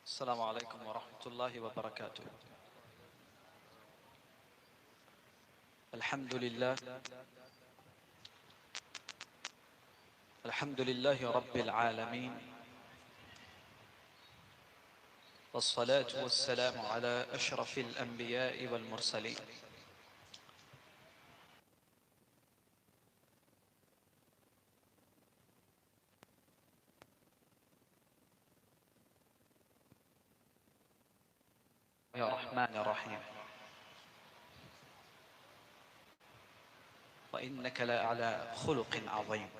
السلام علیکم ورحمۃ اللہ وبرکاتہ۔ الحمد للہ رب العالمین، والصلاة والسلام على اشرف الانبیاء والمرسلین۔ یا رحمن الرحیم، وإنك لعلى خلق عظیم۔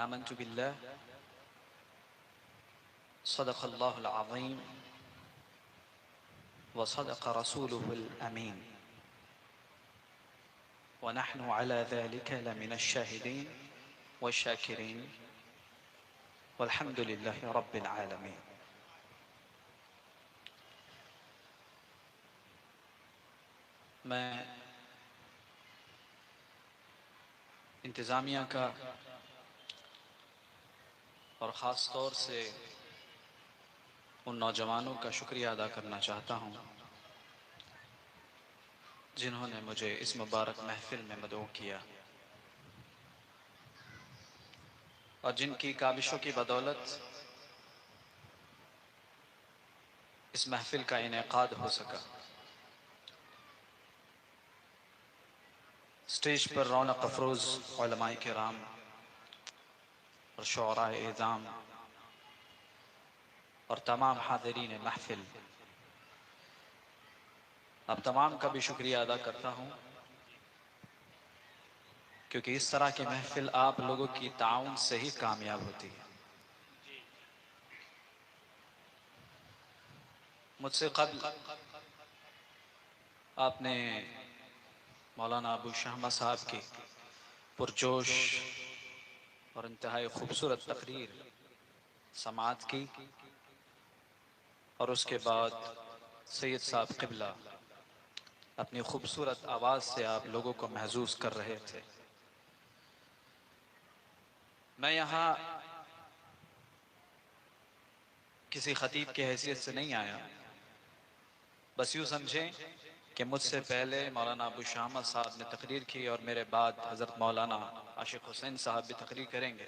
آمنت بالله، صدق اللہ العظیم، وصدق رسوله الأمين، ونحن على ذلك لمن الشاهدين والشاكرين، والحمد لله رب العالمين۔ میں انتظامیہ کا اور خاص طور سے ان نوجوانوں کا شکریہ ادا کرنا چاہتا ہوں جنہوں نے مجھے اس مبارک محفل میں مدعو کیا، اور جن کی کاوشوں کی بدولت اس محفل کا انعقاد ہو سکا۔ اسٹیج پر رونق افروز علماء کرام اور شعراء اعظام اور تمام حاضرین محفل، اب تمام کا بھی شکریہ ادا کرتا ہوں، کیونکہ اس طرح کی محفل آپ لوگوں کی تعاون سے ہی کامیاب ہوتی ہے۔ مجھ سے قبل آپ نے مولانا ابو شہمہ صاحب کی پرجوش اور انتہائی خوبصورت تقریر سماعت کی، اور اس کے بعد سید صاحب قبلہ اپنی خوبصورت آواز سے آپ لوگوں کو محظوظ کر رہے تھے۔ میں یہاں کسی خطیب کی حیثیت سے نہیں آیا، بس یوں سمجھیں کہ مجھ سے پہلے مولانا ابو شہمہ صاحب نے تقریر کی، اور میرے بعد حضرت مولانا عاشق حسین صاحب بھی تقریر کریں گے۔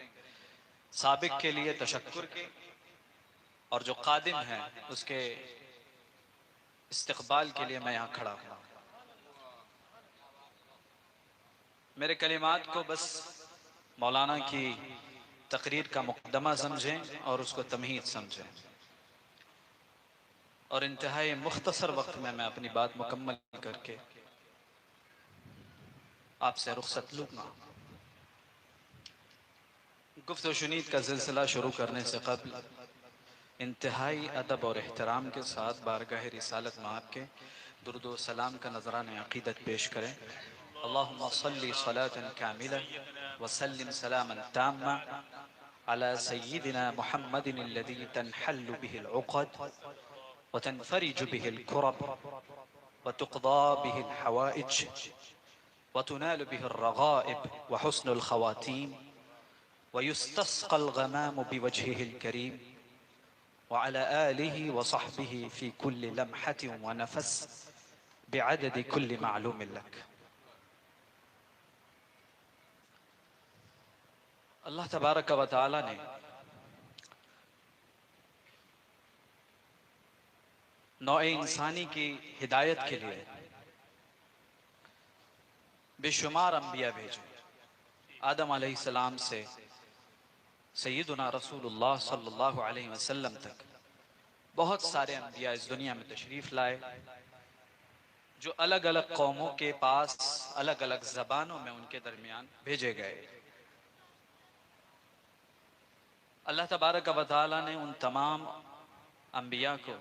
سابق کے لیے تشکر کے، اور جو قادم ہے اس کے استقبال کے لیے میں یہاں کھڑا ہوں۔ میرے کلمات کو بس مولانا کی تقریر کا مقدمہ سمجھیں اور اس کو تمہید سمجھیں، اور انتہائی مختصر وقت میں اپنی بات مکمل کر کے آپ سے رخصت لوں گا۔ گفت و شنید کا سلسلہ شروع کرنے سے قبل انتہائی ادب اور احترام کے ساتھ بارگاہ رسالت مآب کے درود و سلام کا نذرانِ عقیدت پیش کریں۔ اللہم صلی صلاة کاملہ وسلم سلاما تاما على سیدنا محمد الذي تنحل به العقد وتنفرج به الكرب وتقضى به الحوائج وتنال به الرغائب وحسن الخواتيم ويستسقى الغمام بوجهه الكريم وعلى آله وصحبه في كل لمحة ونفس بعدد كل معلوم لك۔ اللہ تبارک و تعالی نے نوع انسانی کی ہدایت کے لیے بے شمار انبیاء بھیجے۔ آدم علیہ السلام سے سیدنا رسول اللہ صلی اللہ علیہ وسلم تک بہت سارے انبیاء اس دنیا میں تشریف لائے، جو الگ الگ قوموں کے پاس الگ الگ زبانوں میں ان کے درمیان بھیجے گئے۔ اللہ تبارک و تعالی نے ان تمام انبیاء کو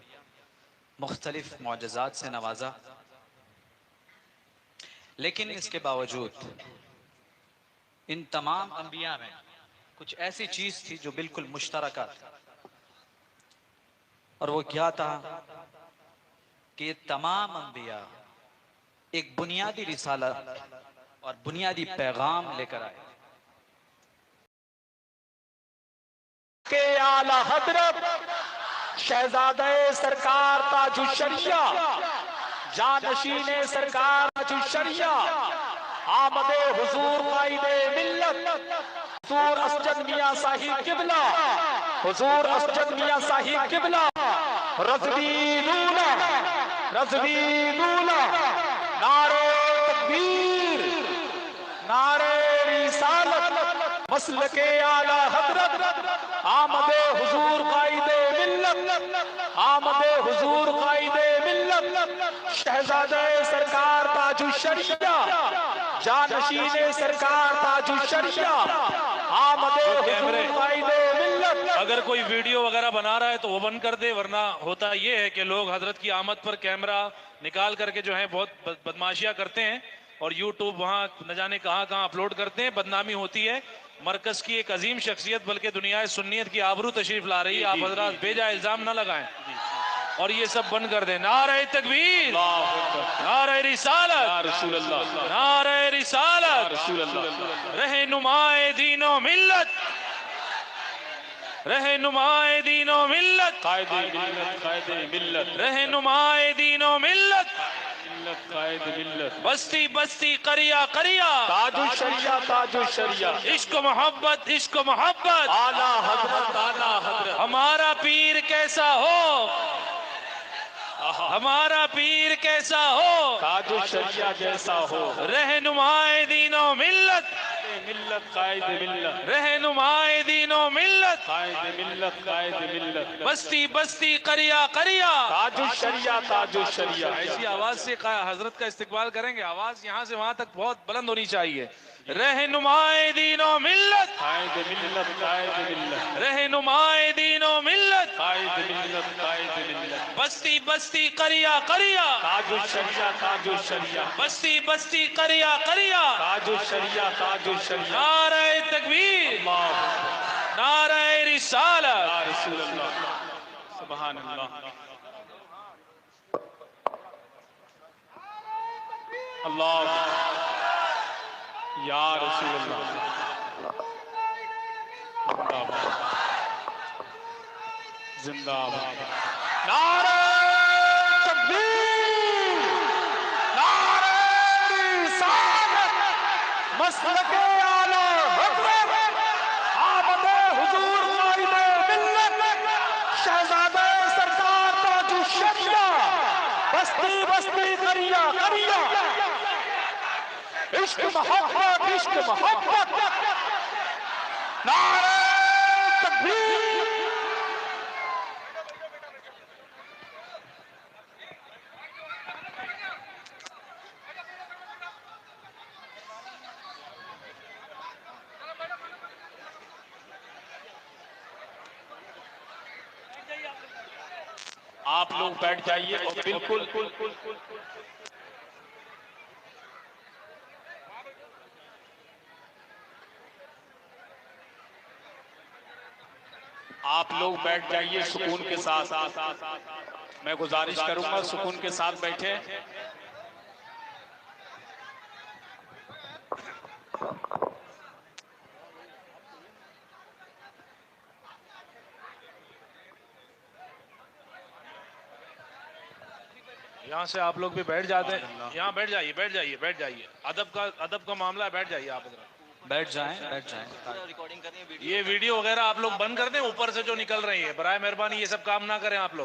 مختلف معجزات سے نوازا، لیکن اس کے باوجود ان تمام انبیاء میں کچھ ایسی چیز تھی جو بالکل مشترکہ تھی، اور وہ کیا تھا کہ یہ تمام انبیاء ایک بنیادی رسالت اور بنیادی پیغام لے کر آئے کہ اعلی حضرت شہزادہ سرکار تاج الشریعہ جانشین سرکار تاج الشریعہ آمد حضور قائد ملت حضور اسجد میاں صاحب قبلہ حضور اسجد میاں صاحب قبلہ رضوی دولا نعرہ تکبیر نعرہ رسالت مسلک اعلی حضرت آمد حضور قائد ملت آمد حضور قائد ملت شہزادہ سرکار تاج الشریعہ جانشین سرکار تاج الشریعہ آمد حضور قائد ملت۔ اگر کوئی ویڈیو وغیرہ بنا رہا ہے تو وہ بند کر دے، ورنہ ہوتا یہ ہے کہ لوگ حضرت کی آمد پر کیمرہ نکال کر کے جو ہیں بہت بدماشیاں کرتے ہیں اور یوٹیوب وہاں نہ جانے کہاں اپلوڈ کرتے ہیں، بدنامی ہوتی ہے۔ مرکز کی ایک عظیم شخصیت بلکہ دنیا سنیت کی آبرو تشریف لا رہی ہے، آپ حضرات بیجا الزام نہ لگائیں اور یہ سب بند کر دیں۔ نعرہ تکبیر، نعرہ رسالت، نعرہ رسالت، رہنمائے دین و ملت، رہنمائے دین و ملت، قائد ملت رہنمائے دین و ملت، قائد ملت بستی بستی قریہ قریہ، تاج الشریعہ تاج الشریعہ عشق و محبت عشق و محبت، اعلی حضرت اعلی حضرت ہمارا پیر کیسا ہو، ہمارا پیر کیسا ہو، تاج الشریعہ جیسا ہو، رہنمائے دین و ملت، ملت قائد ملت رہنمائے دین و ملت، قائد ملت قائد ملت بستی بستی قریہ قریہ۔ تاج الشریعہ تاج الشریعہ۔ ایسی آواز سے حضرت کا استقبال کریں گے، آواز یہاں سے وہاں تک بہت بلند ہونی چاہیے۔ رہنمائے دین و ملت، قائد ملت قائد ملت رہنمائے دین و ملت، قائد ملت قائد ملت بستی بستی قریہ قریہ، تاج الشریعہ تاج الشریعہ بستی بستی قریہ قریہ۔ تاج الشریعہ تاج الشریعہ۔ نعرہ تکبیر، نعرہ رسالت، یا رسول اللہ، سبحان اللہ، اللہ، یا رسول اللہ، زندہ باد، زندہ باد۔ نعرہ تکبیر، نعرہ رسالت، مسلک اعلی حضرت، آمد حضور قائد ملت، شہزادہ سرکار تاج الشریعہ، بستی بستی قریہ قریہ، عشق محبت عشق محبت، نعرہ تکبیر۔ آپ لوگ بیٹھ جائیے اور بالکل آپ لوگ بیٹھ جائیے سکون کے ساتھ، میں گزارش کروں گا سکون کے ساتھ بیٹھے۔ یہاں سے آپ لوگ بھی بیٹھ جاتے ہیں، یہاں بیٹھ جائیے بیٹھ جائیے بیٹھ جائیے، ادب کا معاملہ ہے، بیٹھ جائیے آپ حضرات، بیٹھ جائیں بیٹھ جائیں۔ یہ ویڈیو وغیرہ آپ لوگ بند کر دیں، اوپر سے جو نکل رہی ہے برائے مہربانی یہ سب کام نہ کریں۔ آپ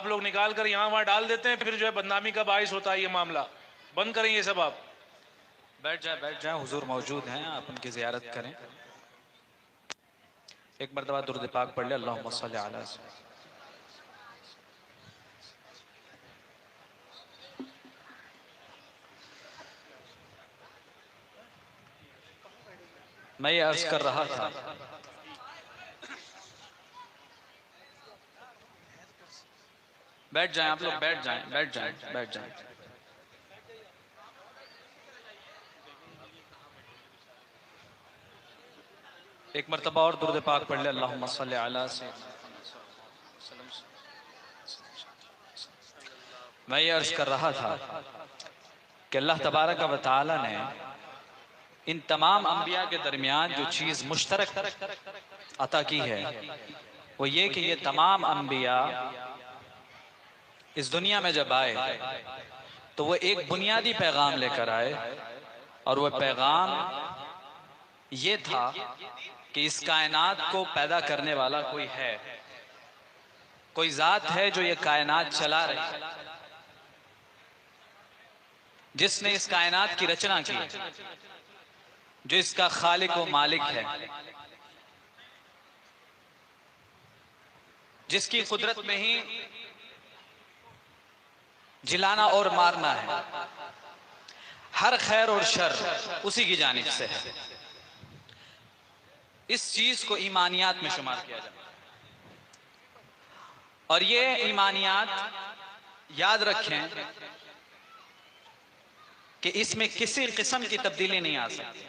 لوگ نکال کر یہاں وہاں ڈال دیتے ہیں، پھر جو ہے بدنامی کا باعث ہوتا ہے یہ معاملہ، بند کریں یہ سب۔ آپ بیٹھ جائیں، حضور موجود ہیں، آپ ان کی زیارت کریں۔ ایک مرتبہ درود پاک پڑھ لیں، اللہم صلی علی سیدنا۔ میں یہ عرض کر رہا تھا، بیٹھ جائیں آپ لوگ، بیٹھ جائیں بیٹھ جائیں بیٹھ جائیں۔ ایک مرتبہ اور درود پاک پڑھ لیں، اللہم صلی علی سیدنا۔ میں یہ عرض کر رہا تھا کہ اللہ تبارک و تعالی نے ان تمام انبیاء کے درمیان جو چیز مشترک عطا کی ہے وہ یہ کہ یہ تمام انبیاء اس دنیا میں جب آئے تو وہ ایک بنیادی پیغام لے کر آئے، اور وہ پیغام یہ تھا کہ اس کائنات کو پیدا کرنے والا کوئی ہے، کوئی ذات ہے جو یہ کائنات چلا رہی ہے، جس نے اس کائنات کی رچنا کی، جو اس کا خالق و مالک ہے، جس کی قدرت میں ہی جلانا اور مارنا ہے، ہر خیر اور شر اسی کی جانب سے ہے۔ اس چیز کو ایمانیات میں شمار کیا جاتا ہے، اور یہ ایمانیات یاد رکھیں کہ اس میں کسی قسم کی تبدیلی نہیں آ سکتی۔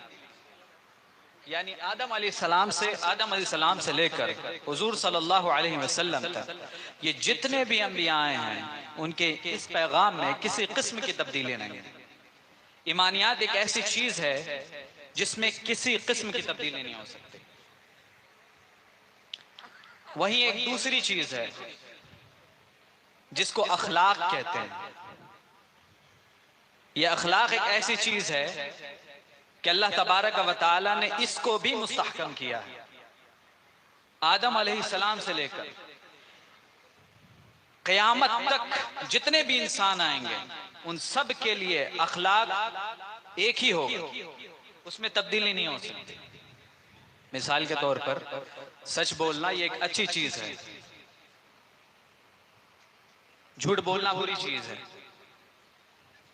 یعنی آدم علیہ السلام سے لے کر حضور صلی اللہ علیہ وسلم تک یہ جتنے بھی انبیاء آئے ہیں، ان کے اس پیغام میں کسی قسم کی تبدیلی نہیں ہے۔ ایمانیات ایک ایسی چیز ہے جس میں کسی قسم کی تبدیلی نہیں ہو سکتی۔ وہی ایک دوسری چیز ہے جس کو اخلاق کہتے ہیں۔ یہ اخلاق ایک ایسی چیز ہے کہ اللہ تبارک و تعالی نے اس کو بھی مستحکم کیا ہے۔ آدم علیہ السلام سے لے کر قیامت تک جتنے بھی انسان آئیں گے، ان سب کے لیے اخلاق ایک ہی ہوگا، اس میں تبدیلی نہیں ہو سکتی۔ مثال کے طور پر سچ بولنا یہ ایک اچھی چیز ہے، جھوٹ بولنا بری چیز ہے،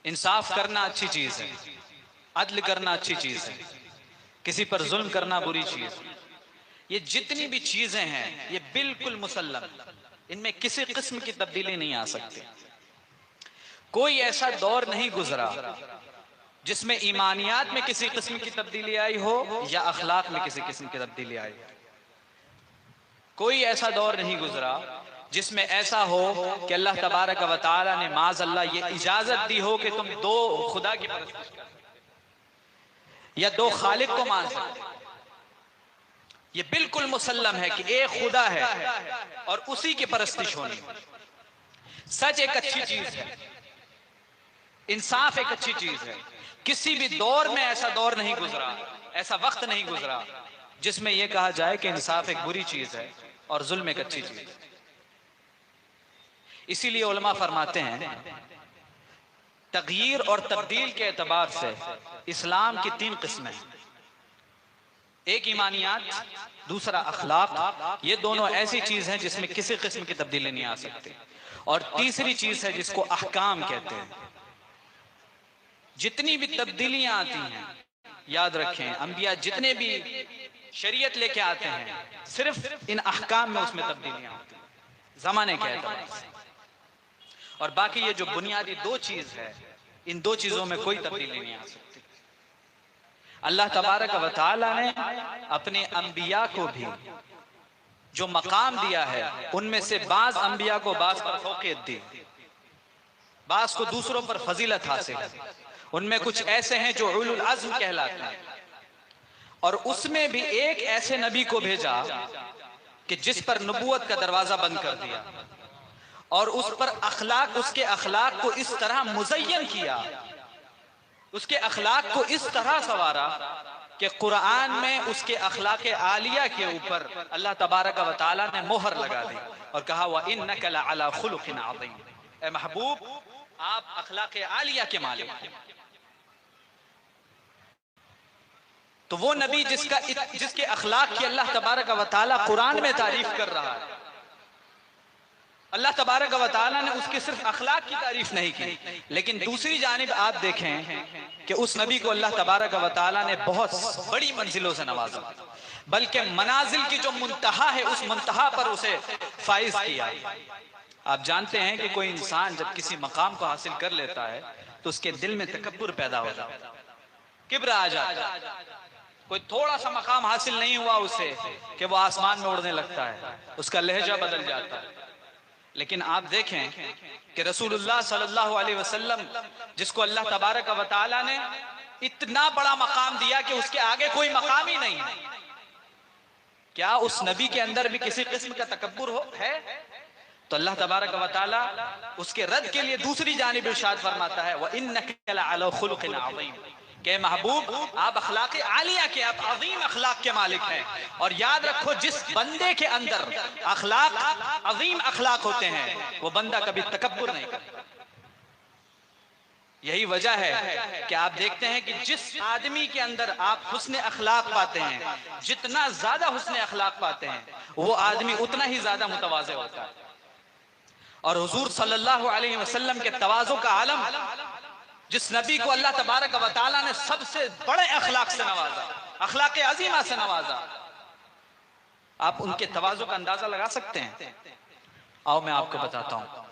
انصاف کرنا اچھی چیز ہے، عدل کرنا اچھی چیز ہے، کسی پر ظلم کرنا بری چیز ہے۔ یہ جتنی بھی چیزیں ہیں یہ بالکل مسلم، ان میں کسی قسم کی تبدیلی نہیں آ سکتی۔ کوئی ایسا دور نہیں گزرا جس میں ایمانیات میں کسی قسم کی تبدیلی آئی ہو یا اخلاق میں کسی قسم کی تبدیلی آئی ہو۔ کوئی ایسا دور نہیں گزرا جس میں ایسا ہو کہ اللہ تبارک و تعالی نے معاذ اللہ یہ اجازت دی ہو کہ تم دو خدا کی پرستش کرو یا دو خالق کو مان سکتے۔ یہ بالکل مسلم ہے کہ ایک خدا ہے اور اسی کی پرستش ہونی۔ سچ ایک اچھی چیز ہے، انصاف ایک اچھی چیز ہے۔ کسی بھی دور میں ایسا دور نہیں گزرا، ایسا وقت نہیں گزرا جس میں یہ کہا جائے کہ انصاف ایک بری چیز ہے اور ظلم ایک اچھی چیز ہے۔ اسی لیے علماء فرماتے ہیں تغییر اور تبدیل کے اعتبار سے اسلام کی تین قسمیں ہیں۔ ایک ایمانیات، دوسرا اخلاق، یہ دونوں ایسی چیز ہیں جس میں کسی قسم کی تبدیلی نہیں آ سکتی، اور تیسری چیز ہے جس کو احکام کہتے ہیں۔ جتنی بھی تبدیلیاں آتی ہیں یاد رکھیں، انبیاء جتنے بھی شریعت لے کے آتے ہیں صرف ان احکام میں اس میں تبدیلیاں ہوتی ہیں زمانے کے اعتبار سے، اور باقی یہ جو بنیادی دو چیز ہے ان دو چیزوں میں کوئی تبدیلی نہیں آ سکتی۔ اللہ تبارک و تعالی نے اپنے انبیاء کو بھی جو مقام دیا ہے ان میں سے بعض انبیاء کو بعض پر فوقیت دی، بعض کو دوسروں پر فضیلت حاصل ہے۔ ان میں کچھ ایسے ہیں جو اولو العزم کہلاتے ہیں، اور اس میں بھی ایک ایسے نبی کو بھیجا کہ جس پر نبوت کا دروازہ بند کر دیا، اور اس پر اس کے اخلاق کو اس طرح مزین کیا، اس کے اخلاق کو اس طرح سنوارا کہ قرآن میں اس کے اخلاق عالیہ کے اوپر اللہ تبارک و تعالی نے مہر لگا دی اور کہا وَإِنَّكَ لَعَلَى خُلُقٍ عَظِيمٍ، اے محبوب آپ اخلاق عالیہ کے مالک ہیں۔ تو وہ نبی جس کے اخلاق کی اللہ تبارک و تعالی قرآن میں تعریف کر رہا ہے، اللہ تبارک و تعالی نے اس کے صرف اخلاق کی تعریف نہیں کی، لیکن دوسری جانب آپ دیکھیں کہ اس نبی کو اللہ تبارک و تعالی نے بہت بڑی منزلوں سے نوازا، بلکہ منازل کی جو منتہا ہے اس منتہا پر اسے فائز کیا۔ آپ جانتے ہیں کہ کوئی انسان جب کسی مقام کو حاصل کر لیتا ہے تو اس کے دل میں تکبر پیدا ہو جاتا ہے، کبر آ جاتا ہے۔ کوئی تھوڑا سا مقام حاصل نہیں ہوا اسے کہ وہ آسمان میں اڑنے لگتا ہے، اس کا لہجہ بدل جاتا ہے۔ لیکن آپ دیکھیں کہ رسول اللہ صلی اللہ علیہ وسلم جس کو اللہ تبارک و تعالی نے اتنا بڑا مقام دیا کہ اس کے آگے کوئی مقام ہی نہیں ہے، کیا اس نبی کے اندر بھی کسی قسم کا تکبر ہے؟ تو اللہ تبارک و تعالی اس کے رد کے لیے دوسری جانب ارشاد فرماتا ہے وَإِنَّكَ لَعَلَىٰ خُلُقٍ عَظِيمٍ، کہ محبوب آپ اخلاق عالیہ کے، آپ عظیم اخلاق کے مالک ہیں. اور یاد رکھو جس بندے کے اندر اخلاق عظیم اخلاق ہوتے ہیں وہ بندہ کبھی تکبر نہیں کرتا. یہی وجہ ہے کہ آپ دیکھتے ہیں کہ جس آدمی کے اندر آپ حسن اخلاق پاتے ہیں، جتنا زیادہ حسن اخلاق پاتے ہیں وہ آدمی اتنا ہی زیادہ متواضع ہوتا ہے. اور حضور صلی اللہ علیہ وسلم کے تواضع کا عالم، جس نبی کو اللہ تبارک و تعالیٰ نے سب سے بڑے اخلاق سے نوازا، اخلاق عظیمہ سے نوازا، آپ ان کے تواضع کا اندازہ لگا سکتے ہیں؟ آؤ میں آپ کو بتاتا ہوں.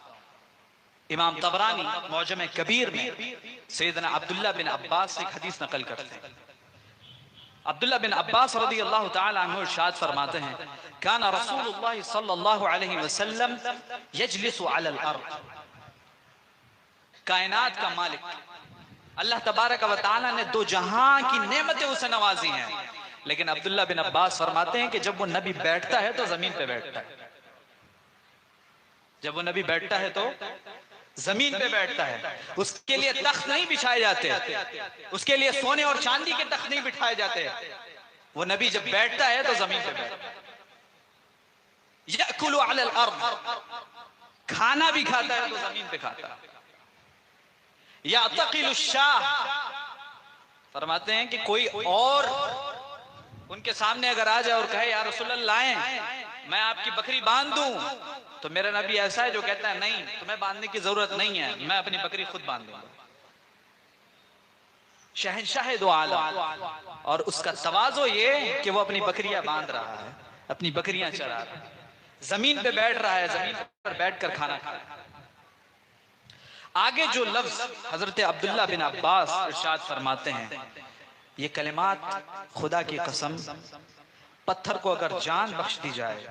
امام طبرانی معجم کبیر میں سیدنا عبداللہ بن عباس سے ایک حدیث نقل کرتے ہیں. عبداللہ بن عباس رضی اللہ تعالی عنہ ارشاد فرماتے ہیں کان رسول اللہ صلی اللہ علیہ وسلم یجلس علی الارض. کائنات کا مالک اللہ تبارک و تعالی نے دو جہاں کی نعمتیں اسے نوازی ہیں، لیکن عبداللہ بن عباس فرماتے ہیں کہ جب وہ نبی بیٹھتا ہے تو زمین پہ بیٹھتا ہے. جب وہ نبی بیٹھتا ہے تو زمین پہ بیٹھتا ہے. اس کے لیے تخت نہیں بچھائے جاتے، اس کے لیے سونے اور چاندی کے تخت نہیں بٹھائے جاتے. وہ نبی جب بیٹھتا ہے تو زمین پہ بیٹھتا ہے. یأکل علی الارض، کھانا بھی کھاتا ہے تو زمین پہ کھاتا ہے. یعتقل الشاہ، فرماتے ہیں کہ کوئی اور ان کے سامنے اگر آ جائے اور کہے یا رسول اللہ لائیں میں آپ کی بکری باندھ دوں، تو میرا نبی ایسا ہے جو کہتا ہے نہیں تمہیں باندھنے کی ضرورت نہیں ہے، میں اپنی بکری خود باندھ دوں گا. شہنشاہ دو عالم، اور اس کا تواضع یہ کہ وہ اپنی بکریاں باندھ رہا ہے، اپنی بکریاں چرا رہا ہے، زمین پہ بیٹھ رہا ہے، زمین پر بیٹھ کر کھانا کھا رہا ہے. آگے جو لفظ حضرت عبداللہ بن عباس ارشاد فرماتے ہیں، یہ کلمات خدا کی قسم پتھر کو اگر جان بخش دی جائے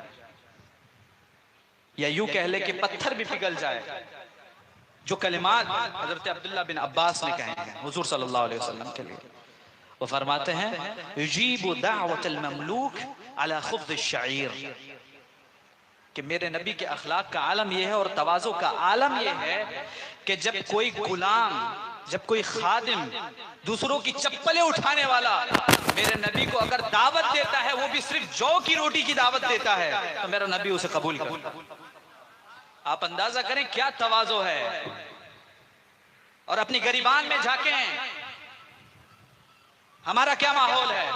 یا یوں کہہ لے کہ پتھر بھی پگھل جائے، جو کلمات حضرت عبداللہ بن عباس نے کہے ہیں حضور صلی اللہ علیہ وسلم کے لیے، وہ فرماتے ہیں یجیب دعوت المملوک علی خبز الشعیر، کہ میرے نبی کے اخلاق کا عالم یہ ہے اور تواضع کا عالم یہ ہے کہ جب کوئی غلام، جب کوئی خادم دوسروں کی چپلیں اٹھانے والا میرے نبی کو اگر دعوت دیتا ہے، وہ بھی صرف جو کی روٹی کی دعوت دیتا ہے، تو میرا نبی اسے قبول کرتا ہے. آپ اندازہ کریں کیا تواضع ہے. اور اپنی گریبان میں جھانکیں، ہمارا کیا ماحول ہے.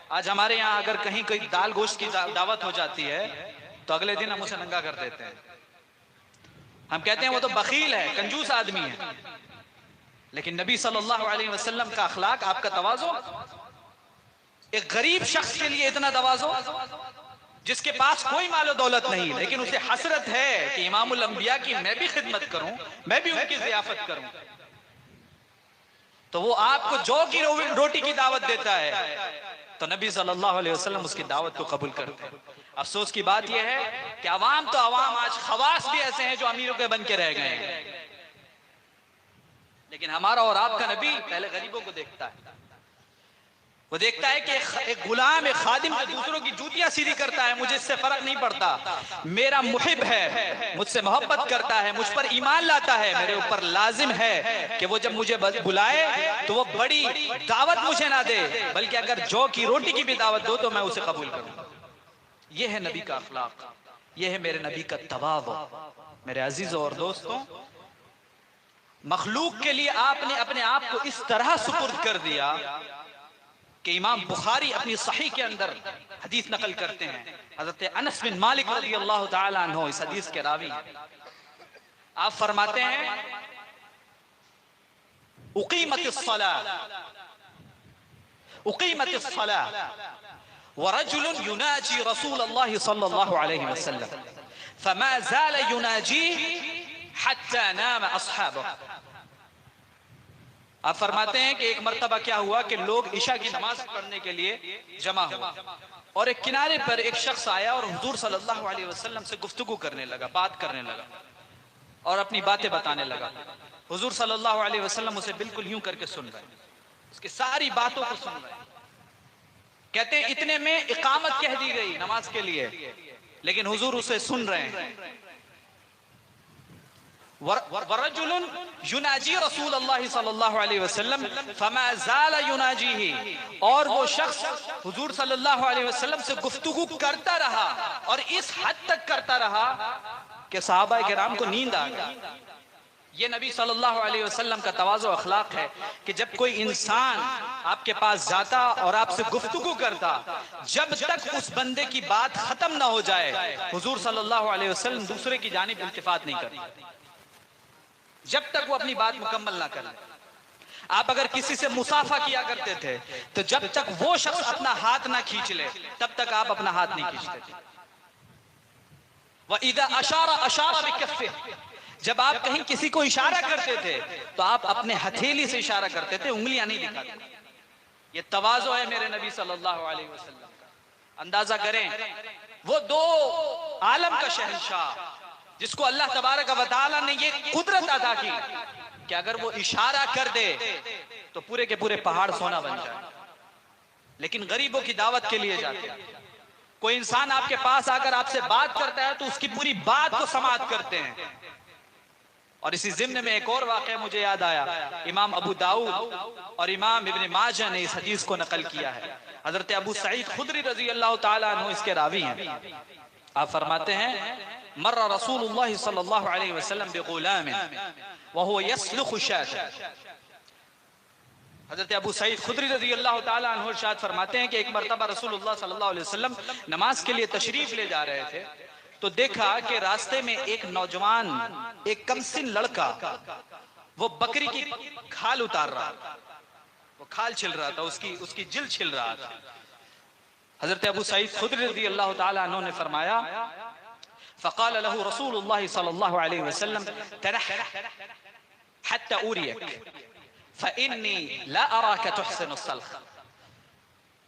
آج ہمارے یہاں اگر کہیں کوئی دال گوشت کی دعوت ہو جاتی ہے تو اگلے دن ہم اسے ننگا کر دیتے ہیں. ہم کہتے ہیں وہ تو بخیل ہے، کنجوس آدمی ہے. لیکن نبی صلی اللہ علیہ وسلم کا اخلاق، آپ کا تواضع، ایک غریب شخص کے لیے اتنا تواضع جس کے پاس کوئی مال و دولت نہیں، لیکن اسے حسرت ہے کہ امام الانبیاء کی میں بھی خدمت کروں، میں بھی ان کی ضیافت کروں، تو وہ آپ کو جو کی روٹی کی دعوت دیتا ہے تو نبی صلی اللہ علیہ وسلم اس کی دعوت کو قبول کرتے ہیں. افسوس کی بات یہ ہے کہ عوام تو عوام، آج خواص بھی ایسے ہیں جو امیروں کے بن کے رہ گئے ہیں. لیکن ہمارا اور آپ کا نبی پہلے غریبوں کو دیکھتا ہے. وہ دیکھتا ہے کہ ایک غلام، ایک خادم جو دوسروں کی جوتیاں سیدھی کرتا ہے، مجھے اس سے فرق نہیں پڑتا، میرا محب ہے، مجھ سے محبت کرتا ہے، مجھ پر ایمان لاتا ہے، میرے اوپر لازم ہے کہ وہ جب مجھے بلائے تو وہ بڑی دعوت مجھے نہ دے، بلکہ اگر جو کی روٹی کی بھی دعوت دو تو میں اسے قبول کروں. یہ ہے نبی کا اخلاق، یہ ہے میرے نبی کا تواضع. میرے عزیزوں اور دوستوں، مخلوق کے لیے آپ نے اپنے آپ کو اس طرح سپرد کر دیا کہ امام بخاری اپنی صحیح کے اندر حدیث نقل کرتے ہیں. حضرت انس بن مالک رضی اللہ تعالی عنہ اس حدیث کے راوی، آپ فرماتے ہیں اقیمت الصلاة ورجل يناجي رسول الله صلى الله عليه وسلم فما زال يناجيه حتى نام اصحابه. آپ فرماتے ہیں کہ ایک مرتبہ کیا ہوا کہ لوگ عشاء کی نماز پڑھنے کے لیے جمع ہوا، اور ایک کنارے پر ایک شخص آیا اور حضور صلی اللہ علیہ وسلم سے گفتگو کرنے لگا، بات کرنے لگا اور اپنی باتیں بتانے لگا. حضور صلی اللہ علیہ وسلم اسے بالکل یوں کر کے سن رہے، اس کی ساری باتوں کو سن رہے. کہتے ہیں اتنے میں اقامت کہہ دی گئی نماز کے لیے، لیکن حضور اسے سن رہے ہیں. ورجل یناجی رسول اللہ صلی اللہ علیہ وسلم فما زال یناجیہ، اور وہ شخص حضور صلی اللہ علیہ وسلم سے گفتگو کرتا رہا اور اس حد تک کرتا رہا کہ صحابہ کرام کو نیند آ گئی. یہ نبی صلی اللہ علیہ وسلم کا تواضع اخلاق ہے کہ جب کوئی انسان آپ کے پاس جاتا اور آپ سے گفتگو کرتا، جب تک اس بندے کی بات ختم نہ ہو جائے حضور صلی اللہ علیہ وسلم دوسرے کی جانب التفات نہیں کرتے، جب تک وہ اپنی بات مکمل نہ کرے. آپ اگر کسی سے مصافحہ کیا کرتے تھے تو جب تک وہ شخص اپنا ہاتھ نہ کھینچ لے تب تک آپ اپنا ہاتھ نہیں کھینچتے تھے. وَإِذَا أَشَارَ بِكَفِّهِ، جب آپ کہیں کسی کو اشارہ کرتے تھے تو آپ اپنے ہتھیلی سے اشارہ کرتے تھے، انگلیاں نہیں دکھاتے. یہ تواضع ہے میرے نبی صلی اللہ علیہ وسلم کا. اندازہ کریں وہ دو عالم کا شہنشاہ جس کو اللہ تبارک و تعالی نے یہ قدرت عطا کی کہ اگر وہ اشارہ کر دے تو پورے کے پورے پہاڑ سونا بن جائے، لیکن غریبوں کی دعوت کے لیے جاتے ہیں. کوئی انسان آپ کے پاس آ کر آپ سے بات کرتا ہے تو اس کی پوری بات کو سماعت کرتے ہیں. اور اسی ضمن میں ایک اور واقعہ مجھے یاد آیا، امام ابو داؤد اور امام ابن ماجہ نے اس حدیث کو نقل کیا ہے. حضرت ابو سعید خدری رضی اللہ تعالیٰ عنہ اس کے راوی ہیں. آپ فرماتے ہیں مر رسول اللہ صلی اللہ علیہ وسلم بغلام وهو يسلخ شاة. حضرت ابو سعید خدری رضی اللہ تعالیٰ عنہ ارشاد فرماتے ہیں کہ ایک مرتبہ رسول اللہ صلی اللہ علیہ وسلم نماز کے لیے تشریف لے جا رہے تھے تو دیکھا کہ راستے میں ایک نوجوان، ایک کم سن لڑکا وہ بکری کی کھال اتار رہا تھا، وہ کھال چھل رہا تھا، اس کی جلد چھل رہا تھا. حضرت ابو سعید خدری رضی اللہ تعالیٰ عنہ نے فرمایا فقال له رسول الله صلی اللہ علیہ وسلم تنح حتى أريك فإني لا أراك تحسن السلخ.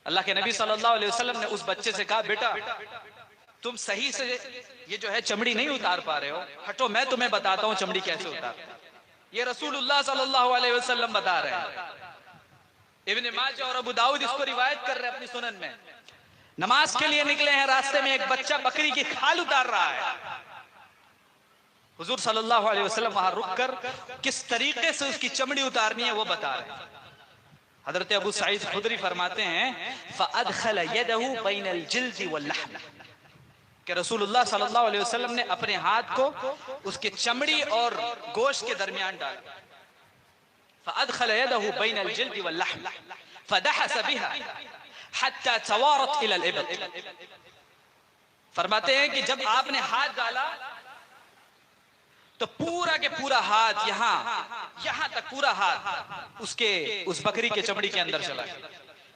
اللہ کے نبی صلی اللہ علیہ وسلم نے اس بچے سے کہا بیٹا تم صحیح سے یہ جو ہے چمڑی نہیں اتار پا رہے ہو، ہٹو میں تمہیں بتاتا ہوں چمڑی کیسے اتارتے ہیں. یہ رسول اللہ صلی اللہ علیہ وسلم بتا رہے ہیں. ابن ماجہ اور ابو داؤد اس کو روایت کر رہے ہیں اپنی سنن میں. نماز کے لیے نکلے ہیں، راستے میں ایک بچہ بکری کی کھال اتار رہا ہے. حضور صلی اللہ علیہ وسلم وہاں رک کر کس طریقے سے اس کی چمڑی اتارنی ہے وہ بتا رہے ہیں. حضرت ابو سعید خدری فرماتے ہیں فَأَدْخَلَ يَدَهُ بَيْنَ الْجِلْدِ وَاللَّحْمِ، کہ رسول اللہ صلی اللہ علیہ وسلم نے اپنے ہاتھ کو اس کی چمڑی اور گوشت کے درمیان ڈالا. فَأَدْخَلَ يَدَهُ بَيْنَ الْجِلْدِ وَاللَّحْمِ فَدَحَسَ بِهَا حتی توارت الی الابط. فرماتے ہیں کہ جب آپ نے ہاتھ ڈالا تو پورا کے پورا ہاتھ یہاں تک پورا ہاتھ اس بکری کے چمڑی کے اندر چلا گیا.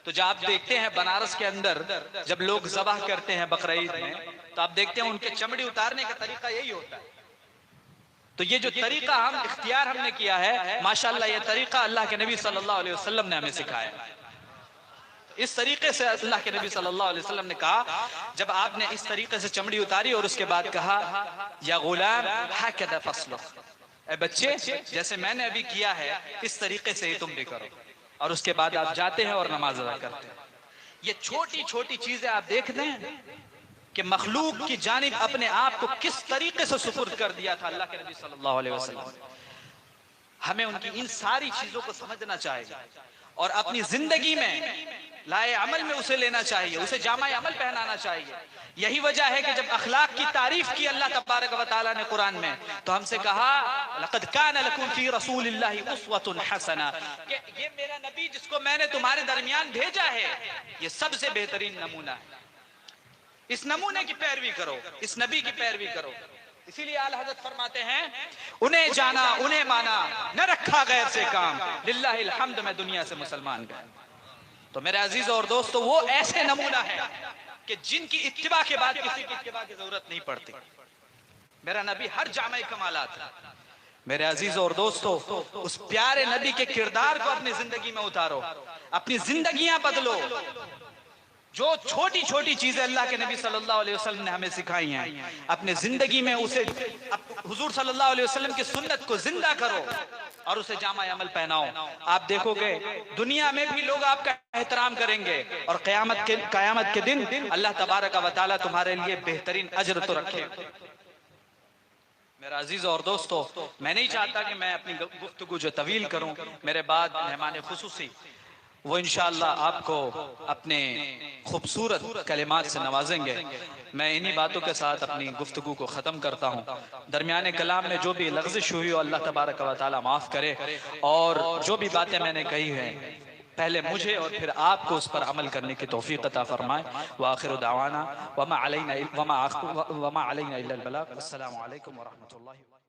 تو جب آپ دیکھتے ہیں بنارس کے اندر جب لوگ ذبح کرتے ہیں بقرعید میں تو آپ دیکھتے ہیں ان کے چمڑی اتارنے کا طریقہ یہی ہوتا ہے. تو یہ جو طریقہ ہم نے کیا ہے ماشاءاللہ، یہ طریقہ اللہ کے نبی صلی اللہ علیہ وسلم نے ہمیں سکھایا. اس طریقے سے اللہ کے نبی صلی اللہ علیہ وسلم نے کہا، جب آپ نے اس طریقے سے چمڑی اتاری اور اس کے بعد کہا یا غلام ہکذا فصلخ، اے بچے جیسے میں نے ابھی کیا ہے اس طریقے سے ہی تم بھی کرو. اور اس کے بعد آپ جاتے ہیں اور نماز ادا کرتے ہیں. یہ چھوٹی چھوٹی چیزیں آپ دیکھتے ہیں کہ مخلوق کی جانب اپنے آپ کو کس طریقے سے سپرد کر دیا تھا اللہ کے نبی صلی اللہ علیہ وسلم. ہمیں ان کی ان ساری چیزوں کو سمجھنا چاہیے اور اپنی زندگی میں لائے عمل میں اسے لینا چاہیے، اسے جامع عمل پہنانا چاہیے. یہی وجہ ہے کہ جب اخلاق کی تعریف کی اللہ تبارک و تعالیٰ نے قرآن میں تو ہم سے کہا لَقَدْ كَانَ لَكُمْ فِي رَسُولِ اللَّهِ أُسْوَةٌ حَسَنَةٌ، کہ یہ میرا نبی جس کو میں نے تمہارے درمیان بھیجا ہے یہ سب سے بہترین نمونہ ہے. اس نمونے کی پیروی کرو، اس نبی کی پیروی کرو. اسی لیے اعلیٰ حضرت فرماتے ہیں انہیں جانا انہیں مانا نہ رکھا غیر سے کام، للہ الحمد میں دنیا سے مسلمان گیا. تو میرے عزیز اور دوستو وہ ایسے نمونہ ہے کہ جن کی اتباع کے بعد کسی کی اتباع کی ضرورت نہیں پڑتی. میرا نبی ہر جامع کمالات ہے. میرے عزیز اور دوستو اس پیارے نبی کے کردار کو اپنی زندگی میں اتارو، اپنی زندگیاں بدلو. جو چھوٹی چھوٹی چیزیں اللہ کے نبی صلی اللہ علیہ وسلم نے ہمیں سکھائی ہیں اپنے زندگی میں اسے حضور صلی اللہ علیہ وسلم کی سنت کو زندہ کرو. اور اسے جامع عمل پہناؤ. آپ دیکھو گے دنیا میں بھی لوگ آپ کا احترام کریں گے اور قیامت کے دن اللہ تبارک و تعالیٰ تمہارے لیے بہترین اجر تو رکھے. میرا عزیز اور دوستو، میں نہیں چاہتا کہ میں اپنی گفتگو جو طویل کروں. میرے بعد مہمان خصوصی وہ انشاءاللہ آپ کو اپنے خوبصورت کلمات سے نوازیں گے. میں انہی باتوں کے ساتھ اپنی گفتگو کو ختم کرتا ہوں. درمیان کلام میں جو بھی لغزش ہوئی ہو اللہ تبارک و تعالی معاف کرے، اور جو بھی باتیں میں نے کہی ہیں پہلے مجھے اور پھر آپ کو اس پر عمل کرنے کی توفیق عطا فرمائے. وآخر دعوانا وما علینا الا البلاغ. السلام علیکم ورحمۃ اللہ.